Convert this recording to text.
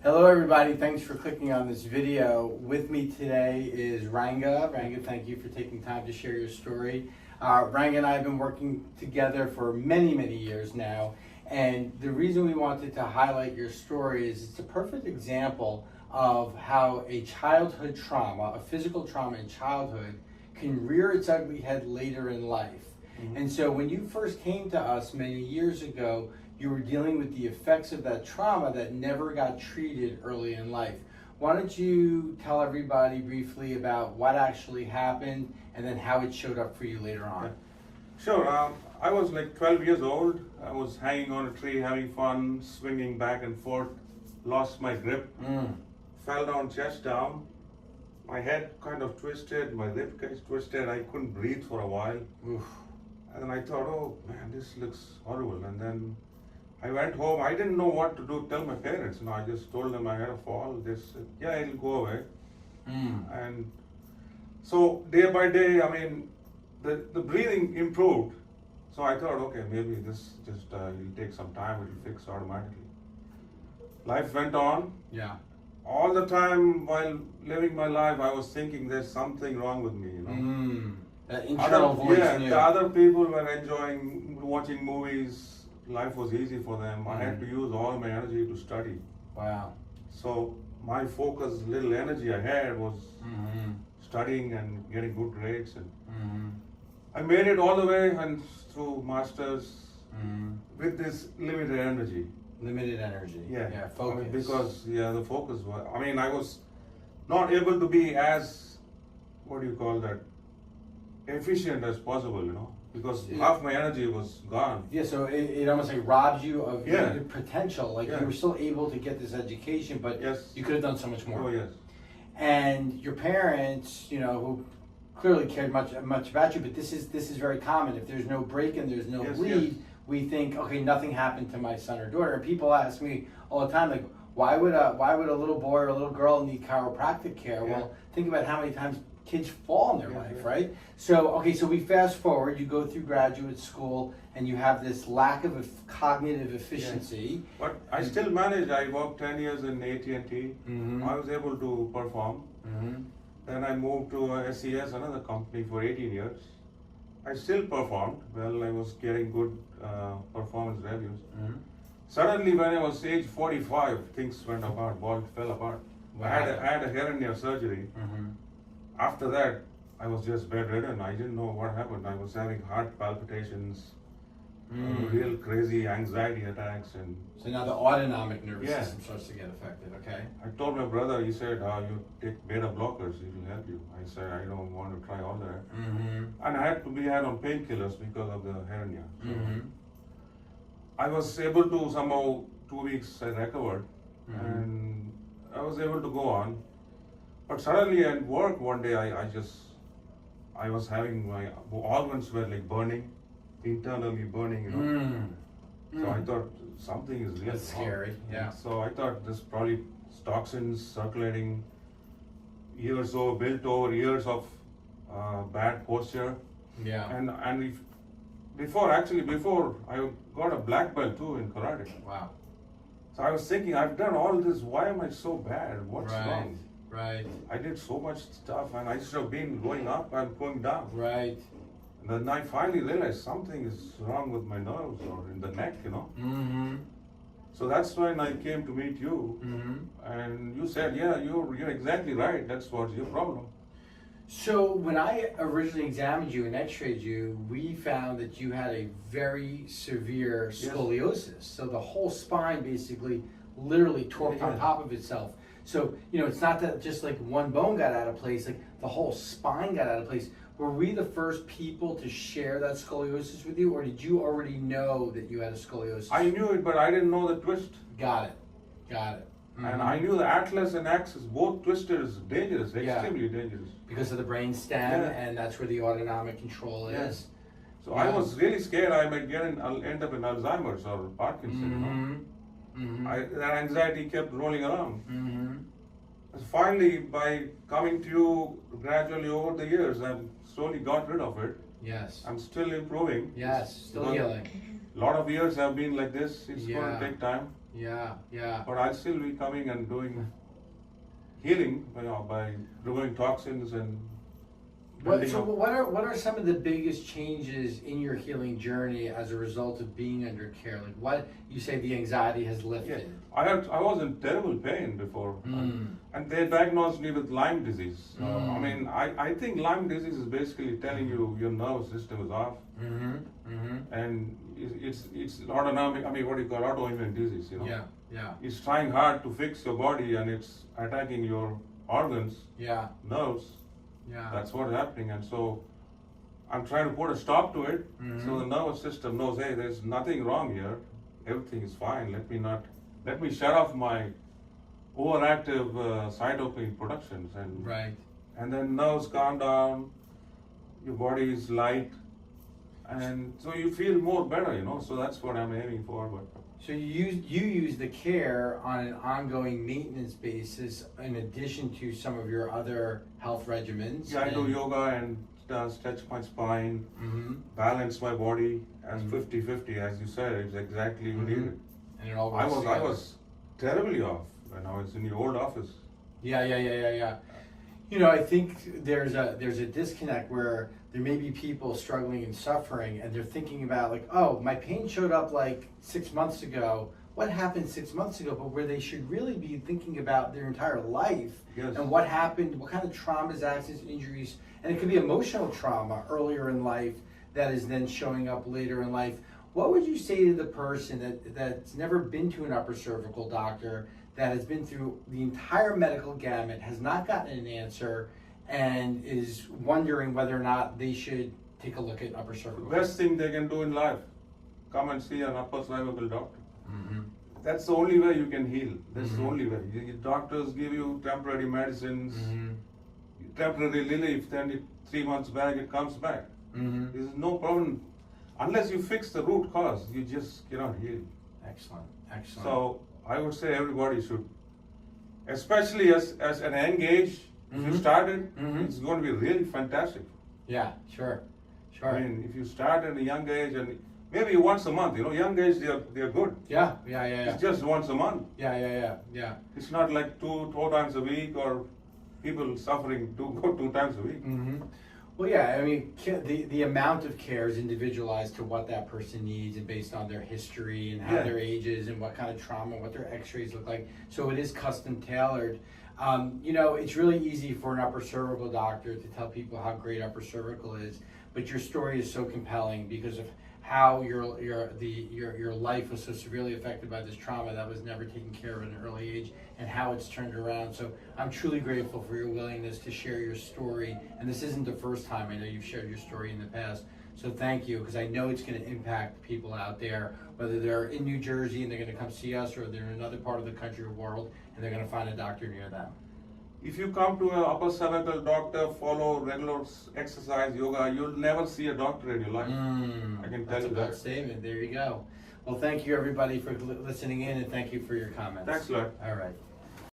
Hello everybody, thanks for clicking on this video. With me today is Ranga. Ranga, thank you for taking time to share your story. Ranga and I have been working together for many years now, and the reason we wanted to highlight your story is it's a perfect example of how a childhood trauma, a physical trauma in childhood, can rear its ugly head later in life. And so when you first came to us many years ago, you were dealing with the effects of that trauma that never got treated early in life. Why don't you tell everybody briefly about what actually happened and then how it showed up for you later on? Sure. I was like 12 years old. I was hanging on a tree, having fun, swinging back and forth, lost my grip, fell down, chest down. My head kind of twisted, my rib cage twisted. I couldn't breathe for a while. Oof. And then I thought, oh man, this looks horrible. And then I went home. I didn't know what to do, tell my parents. I just told them I had a fall. They said, yeah, it'll go away. And so day by day, the breathing improved. So I thought, okay, maybe this just will take some time. It'll fix automatically. Life went on. Yeah. All the time while living my life, I was thinking there's something wrong with me, That internal voice. The other people were enjoying watching movies. Life was easy for them. I had to use all my energy to study. Wow. So my focus, little energy I had was studying and getting good grades. And I made it all the way and through masters with this limited energy. Limited energy. Yeah, focus. Because the focus was. I was not able to be as efficient as possible, because half my energy was gone. Yeah, so it almost like robs you of your Yeah. potential. Like you were still able to get this education, but Yes. you could have done so much more. Oh yes. And your parents, who clearly cared much about you, but this is very common. If there's no break and there's no bleed, we think, okay, nothing happened to my son or daughter. And people ask me all the time, like, why would a little boy or a little girl need chiropractic care? Yeah. Well, think about how many times kids fall in their life, right? So we fast forward, you go through graduate school and you have this lack of cognitive efficiency. But I still managed. I worked 10 years in AT&T. I was able to perform. Then I moved to SES, another company, for 18 years. I still performed. Well, I was getting good performance reviews. Suddenly, when I was age 45, things went apart, ball fell apart. I had a hernia surgery. After that, I was just bedridden. I didn't know what happened. I was having heart palpitations, real crazy anxiety attacks. So now the autonomic nervous system starts to get affected, okay? I told my brother, he said, you take beta blockers, it will help you. I said, I don't want to try all that. And I had to be on painkillers because of the hernia. So I was able to somehow, 2 weeks I recovered, and I was able to go on. But suddenly at work one day, I was having my organs were like burning, internally burning, So I thought something is really scary. Yeah. So I thought this probably toxins circulating built over years of bad posture. Yeah. And before I got a black belt too in karate. Wow. So I was thinking, I've done all this. Why am I so bad? What's wrong? Right. I did so much stuff, and I should have been going up and going down. Right. And then I finally realized something is wrong with my nerves or in the neck, So that's when I came to meet you, and you said, yeah, you're exactly right. That's what's your problem. So when I originally examined you and x-rayed you, we found that you had a very severe scoliosis. So the whole spine basically literally torqued on top of itself. So, it's not that just like one bone got out of place, like the whole spine got out of place. Were we the first people to share that scoliosis with you, or did you already know that you had a scoliosis? I knew it, but I didn't know the twist. Got it. And I knew the atlas and axis, both twisted, is dangerous, extremely dangerous. Because of the brain stem, and that's where the autonomic control is. So I was really scared I might end up in Alzheimer's or Parkinson's, that anxiety kept rolling around. Finally, by coming to you gradually over the years, I've slowly got rid of it. Yes. I'm still improving. Yes, still healing. A lot of years have been like this. It's going to take time. Yeah. But I'll still be coming and doing healing, by removing toxins and building up. What are some of the biggest changes in your healing journey as a result of being under care? Like what you say the anxiety has lifted. Yeah. I was in terrible pain before, and they diagnosed me with Lyme disease. So, I mean, I think Lyme disease is basically telling you your nervous system is off, and it's autonomic. I mean, what do you call autoimmune disease? You know. Yeah. It's trying hard to fix your body, and it's attacking your organs, nerves. Yeah. That's what's happening, and so I'm trying to put a stop to it, so the nervous system knows, hey, there's nothing wrong here, everything is fine. Let me shut off my overactive cytokine productions, and then nerves calm down, your body is light, and so you feel more better, you know. So that's what I'm aiming for. But so you use the care on an ongoing maintenance basis in addition to some of your other health regimens. Yeah, I do yoga and stretch my spine, balance my body as 50-50, as you said, it's exactly needed. And it all I works was terribly off when I was in the old office. Yeah. You know, I think there's a disconnect where there may be people struggling and suffering, and they're thinking about like, oh, my pain showed up like 6 months ago. What happened 6 months ago? But where they should really be thinking about their entire life and what happened, what kind of traumas, accidents, injuries, and it could be emotional trauma earlier in life that is then showing up later in life. What would you say to the person that's never been to an upper cervical doctor, that has been through the entire medical gamut, has not gotten an answer, and is wondering whether or not they should take a look at upper cervical? Best thing they can do in life, come and see an upper cervical doctor. That's the only way you can heal. That's the only way. Doctors give you temporary medicines, temporary relief, then 3 months back it comes back. There's no problem. Unless you fix the root cause, you just cannot heal. Excellent. So I would say everybody should, especially as an young age, if you started, it's going to be really fantastic. Yeah, sure. I mean, if you start at a young age, and maybe once a month, you know, young age they're good. Yeah. It's just once a month. Yeah. It's not like two times a week, or people suffering go 2 times a week. Well, yeah, I mean, the amount of care is individualized to what that person needs and based on their history and how their age is and what kind of trauma, what their x-rays look like. So it is custom tailored. You know, it's really easy for an upper cervical doctor to tell people how great upper cervical is, but your story is so compelling because of how your life was so severely affected by this trauma that was never taken care of at an early age, and how it's turned around. So I'm truly grateful for your willingness to share your story. And this isn't the first time. I know you've shared your story in the past. So thank you, because I know it's going to impact people out there, whether they're in New Jersey and they're going to come see us, or they're in another part of the country or world and they're going to find a doctor near them. If you come to an upper cervical doctor, follow regular exercise, yoga, you'll never see a doctor in your life. I can tell you that. That's a bold statement. There you go. Well, thank you everybody for listening in, and thank you for your comments. Thanks a lot. All right.